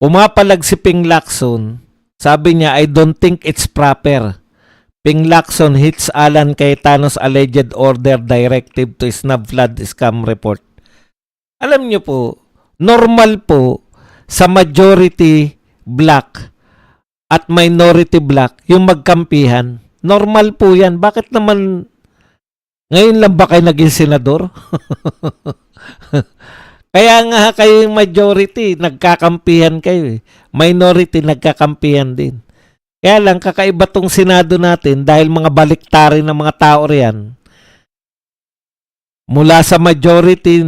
Umapalag si Ping Lacson. Sabi niya, I don't think it's proper. Ping Lacson hits Alan Cayetano's alleged order directive to snub flood scam report. Alam niyo po, normal po sa majority black at minority black yung magkampihan. Normal po yan. Bakit naman ngayon lang ba kayo naging senador? Kaya nga kayo yung majority, nagkakampihan kayo eh. Minority, nagkakampihan din. Kaya lang, kakaiba tong Senado natin dahil mga baliktari ng mga tao riyan. Mula sa majority,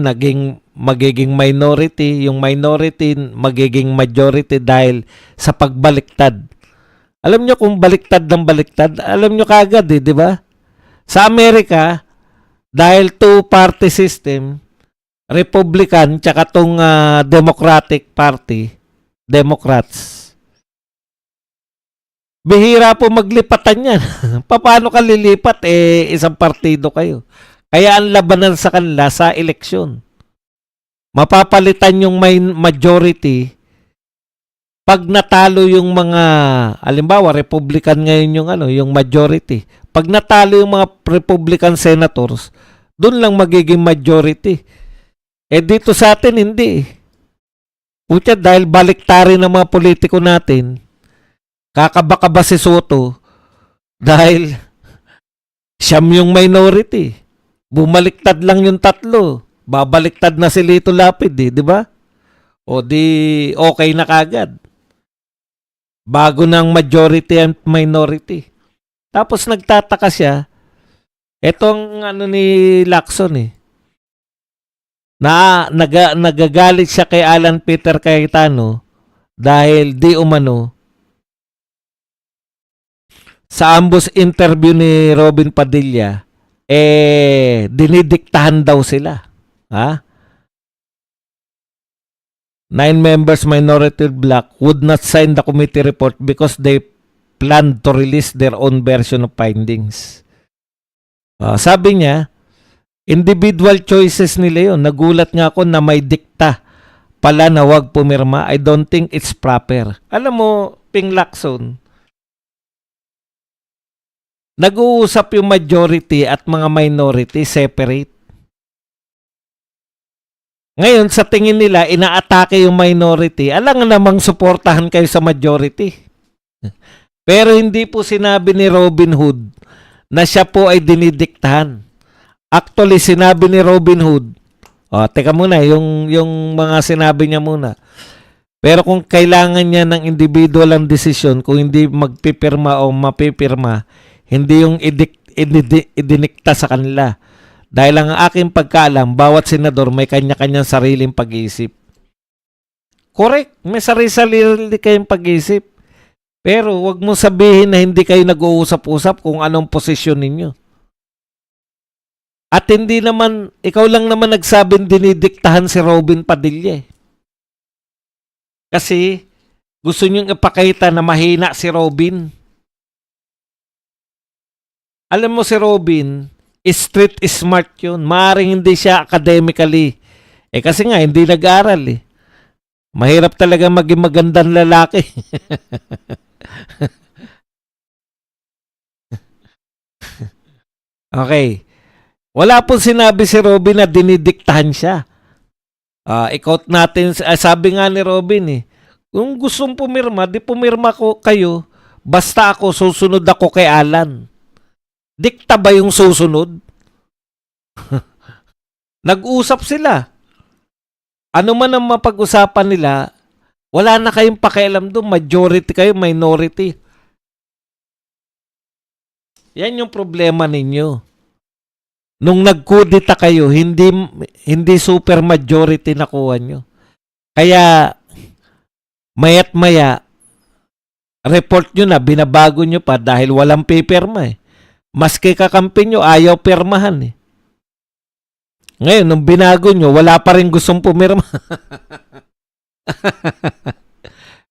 magiging minority. Yung minority, magiging majority dahil sa pagbaliktad. Alam nyo kung baliktad ng baliktad? Alam nyo kagad eh, di ba? Sa Amerika, dahil two-party system, Republican tsaka tong Democratic Party, Democrats. Bihira po maglipatan yan. Paano ka lilipat? Isang partido kayo. Kaya ang labanan sa kanila sa eleksyon. Mapapalitan yung majority pag natalo yung mga, halimbawa, Republican ngayon yung majority. Pag natalo yung mga Republican senators, doon lang magiging majority. Dito sa atin, hindi. Pucha, dahil baliktari ng mga politiko natin, kakabaka ba si Soto dahil siyam yung minority. Bumaliktad lang yung tatlo. Babaliktad na si Lito Lapid, di ba? O di okay na kagad. Bago ng majority and minority. Tapos nagtataka siya, etong ni Lacson nagagalit siya kay Alan Peter Cayetano dahil di umano sa ambush interview ni Robin Padilla dinidiktahan daw sila. 9 members minority black would not sign the committee report because they planned to release their own version of findings. Sabi niya, individual choices nila yun. Nagulat nga ako na may dikta pala na wag pumirma. I don't think it's proper. Alam mo, Ping Lacson, nag-uusap yung majority at mga minority separate. Ngayon, sa tingin nila, inaatake yung minority. Alam nga namang suportahan kayo sa majority. Pero hindi po sinabi ni Robin Hood na siya po ay dinidiktahan. Actually, sinabi ni Robin Hood, teka muna, yung mga sinabi niya muna. Pero kung kailangan niya ng individual ang desisyon, kung hindi magpipirma o mapipirma, hindi yung idinikta sa kanila. Dahil ang aking pagkaalam, bawat senador may kanya-kanyang sariling pag-iisip. Correct, may sarili-sarili kayong pag-iisip. Pero wag mo sabihin na hindi kayo nag-uusap-usap kung anong posisyon ninyo. At hindi naman, ikaw lang naman nagsabing dinidiktahan si Robin Padilla. Kasi gusto niyong ipakita na mahina si Robin. Alam mo si Robin, street smart yun. Maaaring hindi siya academically. Kasi nga, hindi nag-aral Mahirap talaga maging magandang lalaki. Okay. Wala pong sinabi si Robin na dinidiktahan siya. I-quote natin, sabi nga ni Robin kung gustong pumirma, di pumirma ko kayo, basta ako, susunod ako kay Alan. Dikta ba yung susunod? Nag-usap sila. Ano man ang mapag-usapan nila, wala na kayong pakialam doon, majority kayo, minority. Yan yung problema ninyo. Nung nagkudita kayo, hindi super majority nakuha nyo. Kaya, mayat maya, report nyo na, binabago nyo pa dahil walang pipirma Maski kakampi nyo, ayaw pirmahan Ngayon, nung binago nyo, wala pa rin gustong pumirma.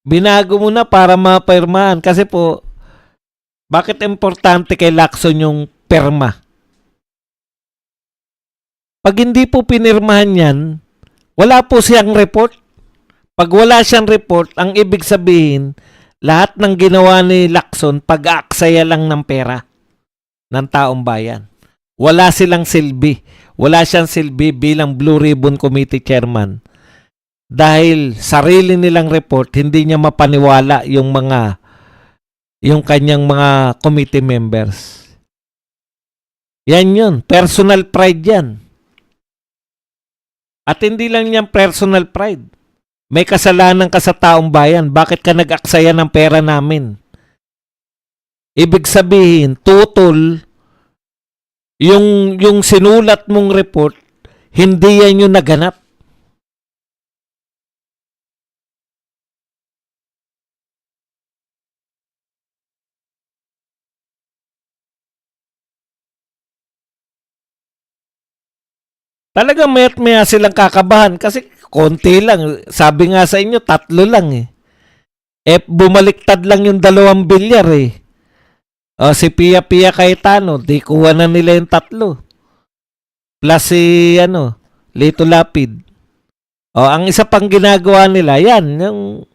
Binago mo na para mapirmahan. Kasi po, bakit importante kay Lacson yung pirma? Pag hindi po pinirmahan yan, wala po siyang report. Pag wala siyang report, ang ibig sabihin, lahat ng ginawa ni Lacson, pag-aaksaya lang ng pera ng taong bayan. Wala silang silbi. Wala siyang silbi bilang Blue Ribbon Committee Chairman. Dahil sarili nilang report, hindi niya mapaniwala yung kanyang mga committee members. Yan yun. Personal pride yan. At hindi lang yan personal pride. May kasalanan ka sa taong bayan. Bakit ka nag-aksaya ng pera namin? Ibig sabihin, tutol, yung sinulat mong report, hindi yan yung naganap. Talagang mayat maya silang kakabahan kasi konti lang. Sabi nga sa inyo, 3 lang eh. Bumaliktad lang yung 2 bilyar eh. Si Pia Cayetano, di kuha na nila yung 3. Plus si Lito Lapid. Ang isa pang ginagawa nila, yan, yung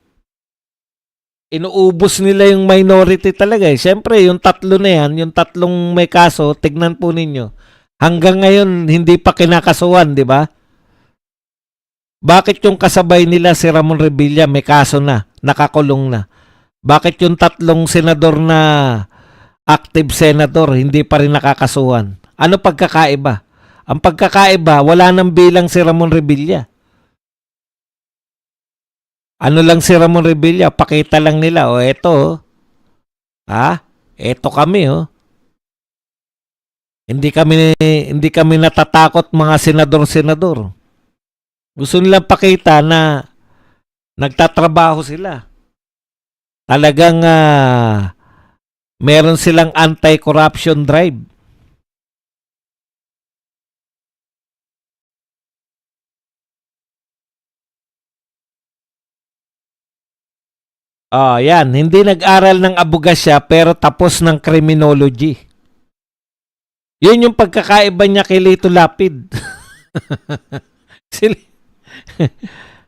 inuubos nila yung minority talaga eh. Siyempre, yung 3 na yan, yung 3 may kaso, tignan po ninyo. Hanggang ngayon, hindi pa kinakasuhan, di ba? Bakit yung kasabay nila si Ramon Revilla may kaso na, nakakulong na? Bakit yung 3 senador na active senator hindi pa rin nakakasuhan? Ano pagkakaiba? Ang pagkakaiba, wala nang bilang si Ramon Revilla. Ano lang si Ramon Revilla? Pakita lang nila, eto, eto kami, Hindi kami natatakot mga senador-senador. Gusto nilang pakita na nagtatrabaho sila. Talagang meron silang anti-corruption drive. Yan. Hindi nag-aral ng abogasya pero tapos ng criminology. Yun yung pagkakaiba niya kay Lito Lapid.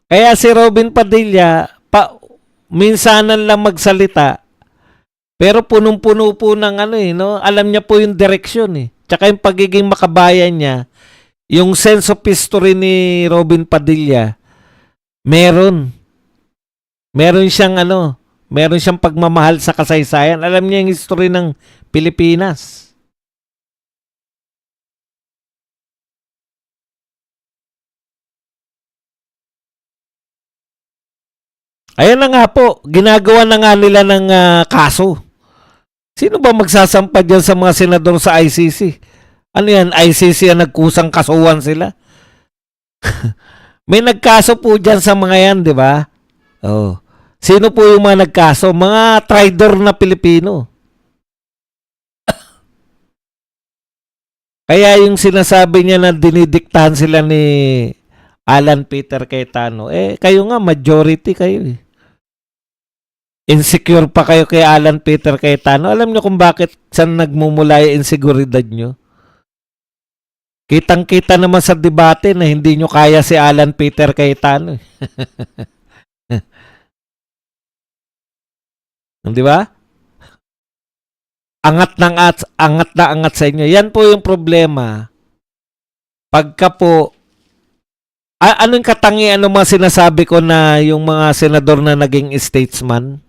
Kaya si Robin Padilla, minsanan lang magsalita, pero punong-puno po ng alam niya po yung direksyon eh. Tsaka yung pagiging makabayan niya, yung sense of history ni Robin Padilla, meron siyang meron siyang pagmamahal sa kasaysayan. Alam niya yung history ng Pilipinas. Ayan na nga po, ginagawa na nga nila ng kaso. Sino ba magsasampa dyan sa mga senador sa ICC? Ano yan, ICC ang nagkusang kasuhan sila? May nagkaso po dyan sa mga yan, di ba? Sino po yung mga nagkaso? Mga traidor na Pilipino. Kaya yung sinasabi niya na dinidiktahan sila ni Alan Peter Cayetano, kayo nga, majority kayo eh. Insecure pa kayo kay Alan Peter Cayetano. Alam niyo kung bakit saan nagmumula yung inseguridad niyo? Kitang-kita naman sa debate na hindi niyo kaya si Alan Peter Cayetano. Di ba? Angat na angat sa inyo. Yan po yung problema. Pagka po anong katangian ng mga sinasabi ko na yung mga senador na naging statesman?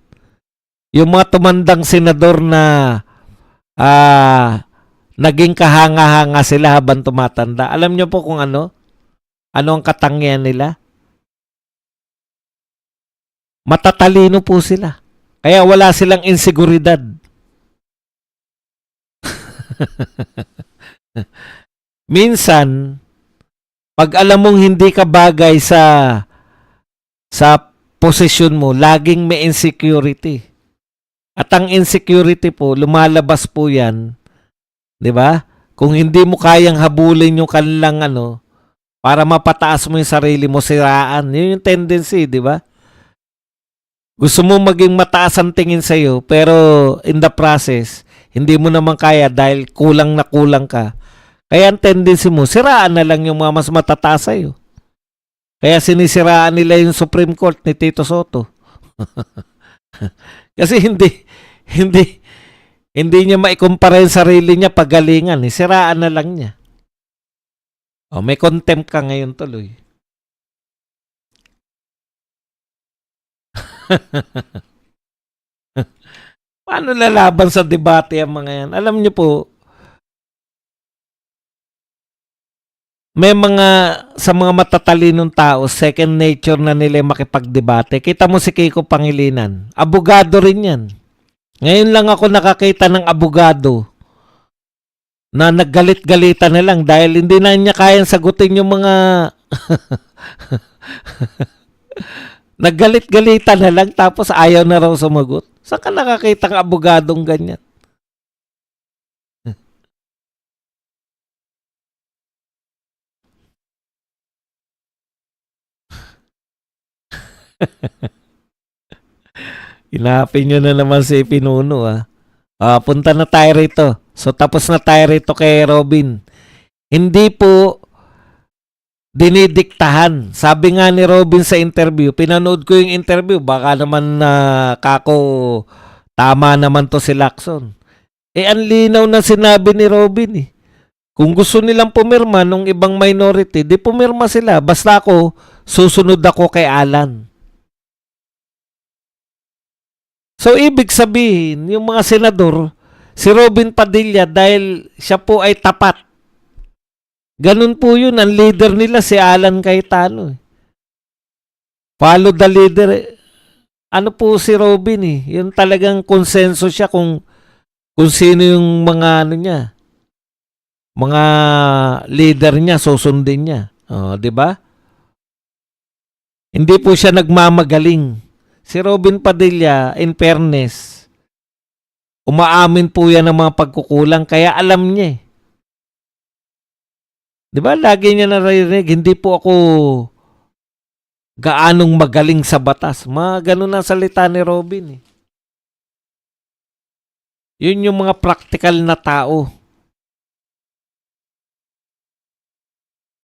Yung mga tumandang senador na naging kahanga-hanga sila habang tumatanda. Alam niyo po kung ano? Ano ang katangian nila? Matatalino po sila. Kaya wala silang inseguridad. Minsan, pag alam mong hindi ka bagay sa posisyon mo, laging may insecurity. At ang insecurity po, lumalabas po yan, di ba? Kung hindi mo kayang habulin yung kanilang para mapataas mo yung sarili mo, siraan. Yun yung tendency, di ba? Gusto mo maging mataas ang tingin sa'yo, pero in the process, hindi mo naman kaya dahil kulang na kulang ka. Kaya ang tendency mo, siraan na lang yung mga mas matataas sa'yo. Kaya sinisiraan nila yung Supreme Court ni Tito Soto. Kasi hindi niya maikumpara yung sarili niya pagalingan. Siraan na lang niya. May contempt ka ngayon tuloy. Paano lalaban sa debate ang mga yan? Alam niyo po, may sa mga matatalinong tao, second nature na nila makipagdebate. Kita mo si Kiko Pangilinan. Abogado rin yan. Ngayon lang ako nakakita ng abogado na naggalit-galitan na lang dahil hindi na niya kayang sagutin yung mga naggalit-galitan na lang tapos ayaw na raw sumagot. Saan ka nakakita ng abogadong ganyan? Inapin nyo na naman si Pinuno punta na tayo rito. So tapos na tayo rito kay Robin. Hindi po dinidiktahan. Sabi nga ni Robin sa interview, pinanood ko yung interview, baka naman kako tama naman to si Lacson. Ang linaw na sinabi ni Robin Kung gusto nilang pumirma nung ibang minority, di pumirma sila. Basta ako, susunod ako kay Alan. So, ibig sabihin, yung mga senador, si Robin Padilla, dahil siya po ay tapat. Ganun po yun. Ang leader nila, si Alan Cayetano. Follow the leader. Ano po si Robin Yung talagang konsenso siya kung sino yung mga niya. Mga leader niya, susundin niya. Di ba? Hindi po siya nagmamagaling. Si Robin Padilla, in fairness, umaamin po yan ng mga pagkukulang, kaya alam niya Di ba? Lagi niya naririnig, hindi po ako gaanong magaling sa batas. Mga ganun ang salita ni Robin Yun yung mga practical na tao.